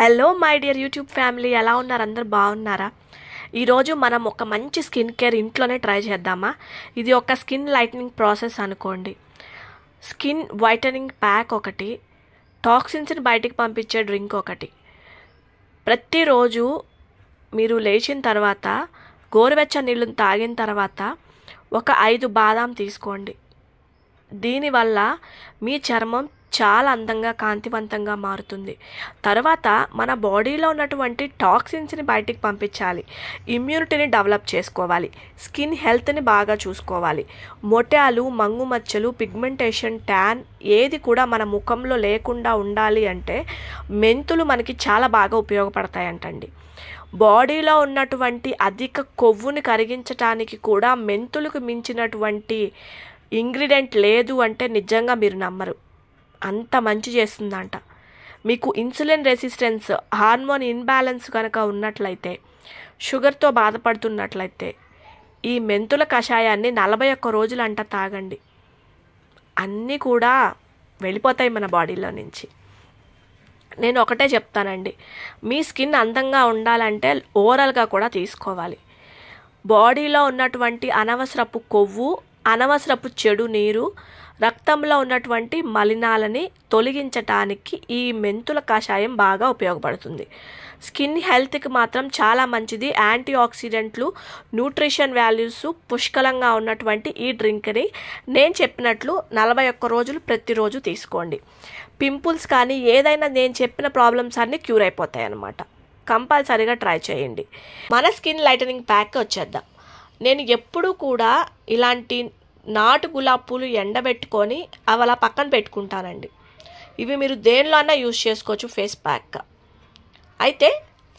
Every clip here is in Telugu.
Hello my dear YouTube family, ఎలా ఉన్నారు? అందరు బాగున్నారా? ఈరోజు మనం ఒక మంచి స్కిన్ కేర్ ఇంట్లోనే ట్రై చేద్దామా? ఇది ఒక స్కిన్ లైటనింగ్ ప్రాసెస్ అనుకోండి. స్కిన్ వైటనింగ్ ప్యాక్ ఒకటి, టాక్సిన్స్ని బయటికి పంపించే డ్రింక్ ఒకటి. ప్రతిరోజు మీరు లేచిన తర్వాత గోరువెచ్చని నీళ్ళని తాగిన తర్వాత ఒక 5 బాదాం తీసుకోండి. దీనివల్ల మీ చర్మం చాలా అందంగా కాంతివంతంగా మారుతుంది. తర్వాత మన బాడీలో ఉన్నటువంటి టాక్సిన్స్ని బయటికి పంపించాలి, ఇమ్యూనిటీని డెవలప్ చేసుకోవాలి, స్కిన్ హెల్త్ని బాగా చూసుకోవాలి. మొటిమలు, మంగు మచ్చలు, పిగ్మెంటేషన్, ట్యాన్ ఏది కూడా మన ముఖంలో లేకుండా ఉండాలి అంటే మెంతులు మనకి చాలా బాగా ఉపయోగపడతాయంటండి. బాడీలో ఉన్నటువంటి అధిక కొవ్వుని కరిగించడానికి కూడా మెంతులకు మించినటువంటి ఇంగ్రీడియంట్ లేదు అంటే నిజంగా మీరు నమ్మరు. అంత మంచి చేస్తుందంట. మీకు ఇన్సులిన్ రెసిస్టెన్స్, హార్మోన్ ఇన్బ్యాలెన్స్ కనుక ఉన్నట్లయితే, షుగర్తో బాధపడుతున్నట్లయితే ఈ మెంతుల కషాయాన్ని 41 రోజులంట తాగండి. అన్నీ కూడా వెళ్ళిపోతాయి మన బాడీలో నుంచి. నేను ఒకటే చెప్తానండి, మీ స్కిన్ అందంగా ఉండాలంటే ఓవరాల్గా కూడా తీసుకోవాలి. బాడీలో ఉన్నటువంటి అనవసరపు కొవ్వు, అనవసరపు చెడు నీరు, రక్తంలో ఉన్నటువంటి మలినాలని తొలగించటానికి ఈ మెంతుల కషాయం బాగా ఉపయోగపడుతుంది. స్కిన్ హెల్త్కి మాత్రం చాలా మంచిది. యాంటీ ఆక్సిడెంట్లు, న్యూట్రిషన్ వాల్యూస్ పుష్కలంగా ఉన్నటువంటి ఈ డ్రింక్ని నేను చెప్పినట్లు 41 రోజులు ప్రతిరోజు తీసుకోండి. పింపుల్స్ కానీ ఏదైనా నేను చెప్పిన ప్రాబ్లమ్స్ అన్నీ క్యూర్ అయిపోతాయి అన్నమాట. కంపల్సరీగా ట్రై చేయండి. మన స్కిన్ లైటనింగ్ ప్యాక్ వచ్చేద్దాం. నేను ఎప్పుడూ కూడా ఇలాంటి నాటు గులాబీ పూలు ఎండబెట్టుకొని అవి అలా పక్కన పెట్టుకుంటానండి. ఇవి మీరు దేనిలో అన్నా యూజ్ చేసుకోవచ్చు ఫేస్ ప్యాక్. అయితే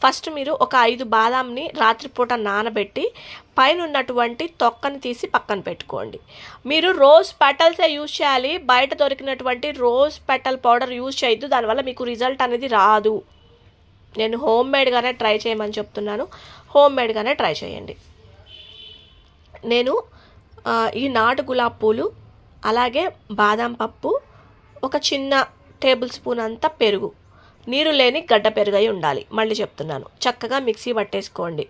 ఫస్ట్ మీరు ఒక 5 బాదాంని రాత్రిపూట నానబెట్టి పైన ఉన్నటువంటి తొక్కని తీసి పక్కన పెట్టుకోండి. మీరు రోజ్ పెటల్సే యూజ్ చేయాలి. బయట దొరికినటువంటి రోజ్ పెటల్ పౌడర్ యూజ్ చేయొద్దు, దానివల్ల మీకు రిజల్ట్ అనేది రాదు. నేను హోమ్ మేడ్గానే ట్రై చేయమని చెప్తున్నాను. హోమ్ మేడ్గానే ట్రై చేయండి. నేను ఈ నాటు గులాబీ పూలు, అలాగే బాదం పప్పు, ఒక చిన్న టేబుల్ స్పూన్ అంతా పెరుగు, నీరు లేని గడ్డ పెరుగు అయి ఉండాలి. మళ్ళీ చెప్తున్నాను, చక్కగా మిక్సీ పట్టేసుకోండి.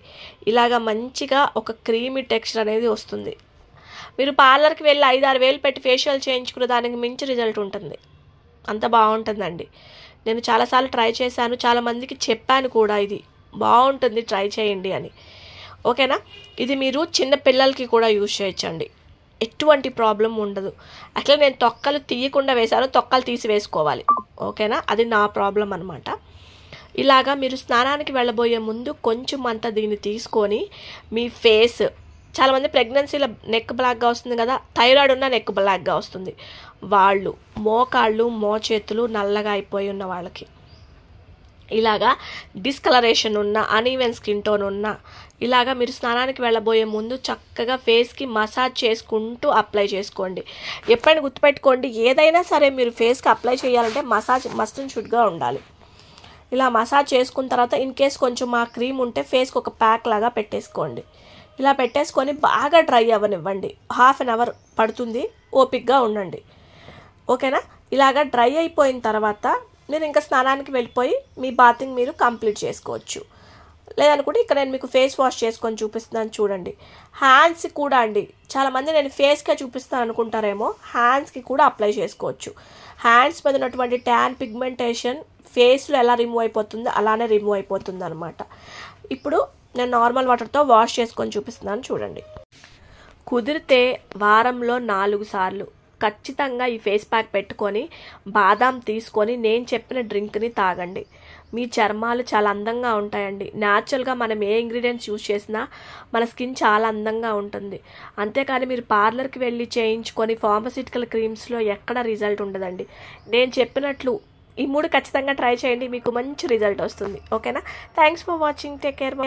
ఇలాగ మంచిగా ఒక క్రీమీ టెక్స్చర్ అనేది వస్తుంది. మీరు పార్లర్కి వెళ్ళి 5-6 వేలు పెట్టి ఫేషియల్ చేయించుకునే దానికి మించి రిజల్ట్ ఉంటుంది. అంత బాగుంటుందండి. నేను చాలాసార్లు ట్రై చేశాను, చాలామందికి చెప్పాను కూడా ఇది బాగుంటుంది ట్రై చేయండి అని. ఓకేనా? ఇది మీరు చిన్న పిల్లలకి కూడా యూజ్ చేయొచ్చండి, ఎటువంటి ప్రాబ్లం ఉండదు. అట్లా నేను తొక్కలు తీయకుండా వేశాను, తొక్కలు తీసి వేసుకోవాలి. ఓకేనా? అది నా ప్రాబ్లం అనమాట. ఇలాగా మీరు స్నానానికి వెళ్ళబోయే ముందు కొంచెం అంతా దీన్ని తీసుకొని మీ ఫేస్, చాలామంది ప్రెగ్నెన్సీలో నెక్ బ్లాక్గా వస్తుంది కదా, థైరాయిడ్ ఉన్న నెక్ బ్లాక్గా వస్తుంది, వాళ్ళు మోకాళ్ళు మోచేతులు నల్లగా అయిపోయి ఉన్న వాళ్ళకి, ఇలాగా డిస్కలరేషన్ ఉన్న, అనీవెన్ స్కిన్ టోన్ ఉన్న, ఇలాగా మీరు స్నానానికి వెళ్ళబోయే ముందు చక్కగా ఫేస్కి మసాజ్ చేసుకుంటూ అప్లై చేసుకోండి. ఎప్పుడైనా గుర్తుపెట్టుకోండి, ఏదైనా సరే మీరు ఫేస్కి అప్లై చేయాలంటే మసాజ్ మస్ట్ అండ్ షుడ్గా ఉండాలి. ఇలా మసాజ్ చేసుకున్న తర్వాత ఇన్ కేస్ కొంచెం ఆ క్రీమ్ ఉంటే ఫేస్కి ఒక ప్యాక్ లాగా పెట్టేసుకోండి. ఇలా పెట్టేసుకొని బాగా డ్రై అవ్వనివ్వండి. 1/2 అవర్ పడుతుంది, ఓపిక్గా ఉండండి. ఓకేనా? ఇలాగా డ్రై అయిపోయిన తర్వాత మీరు ఇంకా స్నానానికి వెళ్ళిపోయి మీ బాతింగ్ మీరు కంప్లీట్ చేసుకోవచ్చు. లేదనుకుంటే ఇక్కడ నేను మీకు ఫేస్ వాష్ చేసుకొని చూపిస్తున్నాను చూడండి. హ్యాండ్స్కి కూడా అండి, చాలామంది నేను ఫేస్కే చూపిస్తాను అనుకుంటారేమో, హ్యాండ్స్కి కూడా అప్లై చేసుకోవచ్చు. హ్యాండ్స్ మీద ఉన్నటువంటి ట్యాన్, పిగ్మెంటేషన్ ఫేస్లో ఎలా రిమూవ్ అయిపోతుందో అలానే రిమూవ్ అయిపోతుంది అనమాట. ఇప్పుడు నేను నార్మల్ వాటర్తో వాష్ చేసుకొని చూపిస్తున్నాను చూడండి. కుదిరితే వారంలో 4 సార్లు ఖచ్చితంగా ఈ ఫేస్ ప్యాక్ పెట్టుకొని బాదాం తీసుకొని నేను చెప్పిన డ్రింక్ని తాగండి. మీ చర్మాలు చాలా అందంగా ఉంటాయండి. న్యాచురల్గా మనం ఏ ఇంగ్రీడియంట్స్ యూజ్ చేసినా మన స్కిన్ చాలా అందంగా ఉంటుంది. అంతేకాని మీరు పార్లర్కి వెళ్ళి చేయించుకొని ఫార్మసిటికల్ క్రీమ్స్లో ఎక్కడ రిజల్ట్ ఉండదండి. నేను చెప్పినట్లు ఈ 3 ఖచ్చితంగా ట్రై చేయండి, మీకు మంచి రిజల్ట్ వస్తుంది. ఓకేనా? Thanks for watching. Take care.